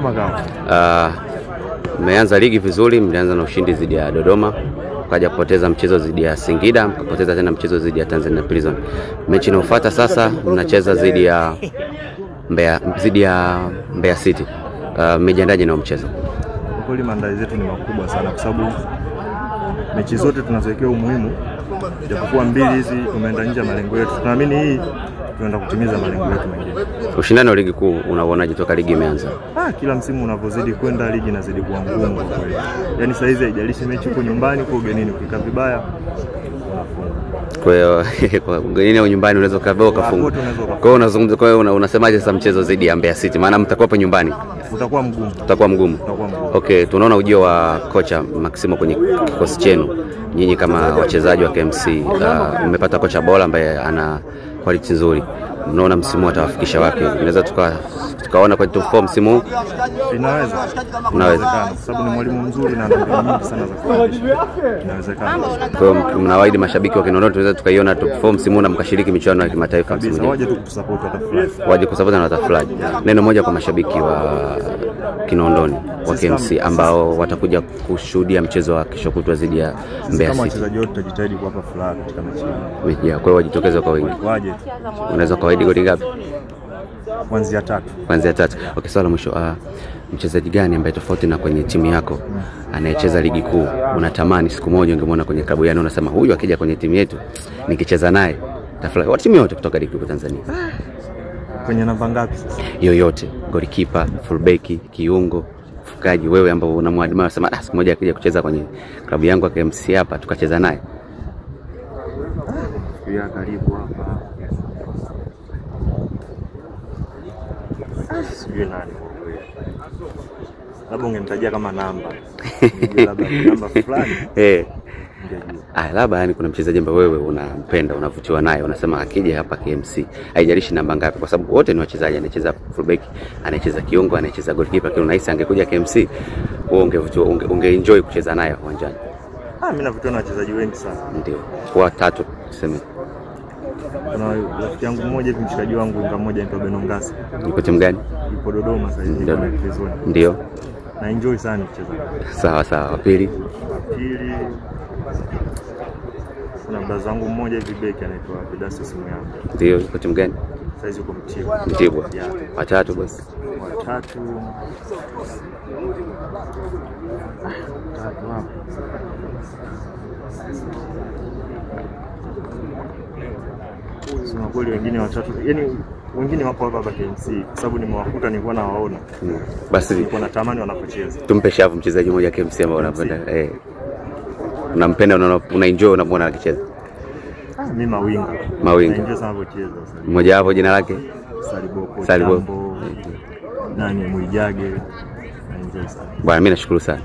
Kama kawa. Mmeanza ligi vizuri, mlianza na ushindi dhidi ya Dodoma, kaja kupoteza mchezo dhidi ya Singida, mkapoteza tena mchezo dhidi ya Tanzania Prison. Mechi inayofuata sasa mnacheza dhidi ya Mbeya City. Mmejiandaje na mchezo? Kwa kweli maandalizi yetu ni makubwa sana kwa sababu mechi zote tunazowekea umuhimu, japokuwa mbili hizi tumeenda nje ya malengo yetu. Tunaamini hii tunaenda kutimiza malengo yetu mengine. Ushindani wa ligi kuu unaonaje toka ligi imeanza? Kila msimu unapozidi kwenda ligi inazidi kuwa ngumu kwa kweli. Yaani saa hizi haijalishi mechi uko nyumbani uko ugenini, ukikaa vibaya unafunga. Kwa hiyo kwa ugenini au nyumbani unaweza ukavaa ukafunga. Kwa hiyo unazungumza, kwa hiyo unasemaje sasa mchezo dhidi ya Mbeya City? Maana mtakuwa hapo nyumbani. Utakuwa mgumu. Utakuwa mgumu. Okay, tunaona ujio wa kocha Maximo kwenye kikosi chenu. Nyinyi kama wachezaji wa KMC mmepata kocha bora ambaye ana quality nzuri. Mnaona msimu atawafikisha wapi? Tunaweza tukaona kwa top form msimu huu? Inaweza. Kwa sababu ni mwalimu mzuri na ana mbinu nyingi sana za kufundisha. Inawezekana. Kwa hiyo mnawaahidi mashabiki wa Kinondoni tunaweza tukaiona top form msimu huu na mkashiriki michuano ya kimataifa msimu huu. Waje tu kusupport watafurahi. Waje kusupport na watafurahi. Neno moja kwa mashabiki wa Kinondoni wa KMC ambao watakuja kushuhudia mchezo wa kesho kutwa dhidi ya Mbeya City. Wachezaji wote tutajitahidi kuwapa furaha katika mechi hii. Kwa hiyo wajitokeze kwa wingi. Waje. Unaweza kuahidi goli ngapi? Kuanzia 3. Kuanzia 3. Okay, swala mwisho, mchezaji gani ambaye tofauti na kwenye timu yako anayecheza ligi kuu unatamani siku moja ungemwona kwenye klabu yako, unasema huyu akija kwenye timu yetu nikicheza naye tafurahi? Timu yote kutoka ligi kuu Tanzania. Kwenye namba ngapi sasa? Yoyote, goalkeeper, fullback, kiungo, mfukaji, wewe ambao unamwadimia unasema siku moja akija kucheza kwenye klabu yangu ya KMC hapa tukacheza naye. Ya karibu hapa. Sijui nani. Labda ungenitajia kama namba. Labda namba fulani. Labda yani kuna mchezaji ambaye wewe unampenda, unavutiwa naye, unasema akija hapa KMC, haijalishi namba ngapi kwa sababu wote ni wachezaji, anacheza fullback, anacheza kiungo, anacheza goalkeeper, kile unahisi angekuja KMC, wewe ungevutiwa, ungeenjoy kucheza naye uwanjani. Mimi navutiwa na wachezaji wengi sana. Ndio. Kwa 3 tuseme. Kuna rafiki yangu mmoja hivi, mshikaji wangu mmoja anaitwa Benongasa. Yuko timu gani? Yuko Dodoma sasa hivi kwa Prison. Ndio. Na enjoy sana kucheza. Sawa. Wa pili. Kuna brother wangu mmoja hivi beki anaitwa Bedasi simu yangu. Ndio, yuko timu gani? Sasa hivi yuko Mtibwa. Mtibwa. Wa 3 basi. Wa 3. Sema kweli wengine watatu, yani wengine wapo hapa KMC kwa sababu nimewakuta nilikuwa nawaona. Basi nilikuwa natamani wanapocheza. Tumpe shavu mchezaji mmoja KMC ambao unapenda. Unampenda, unaenjoy unapomwona akicheza. Mimi Mawinga. Naenjoy sana kucheza sasa. Mmoja wapo jina lake? Salibo. Nani Mwijage. Naenjoy sana. Bwana mimi nashukuru sana.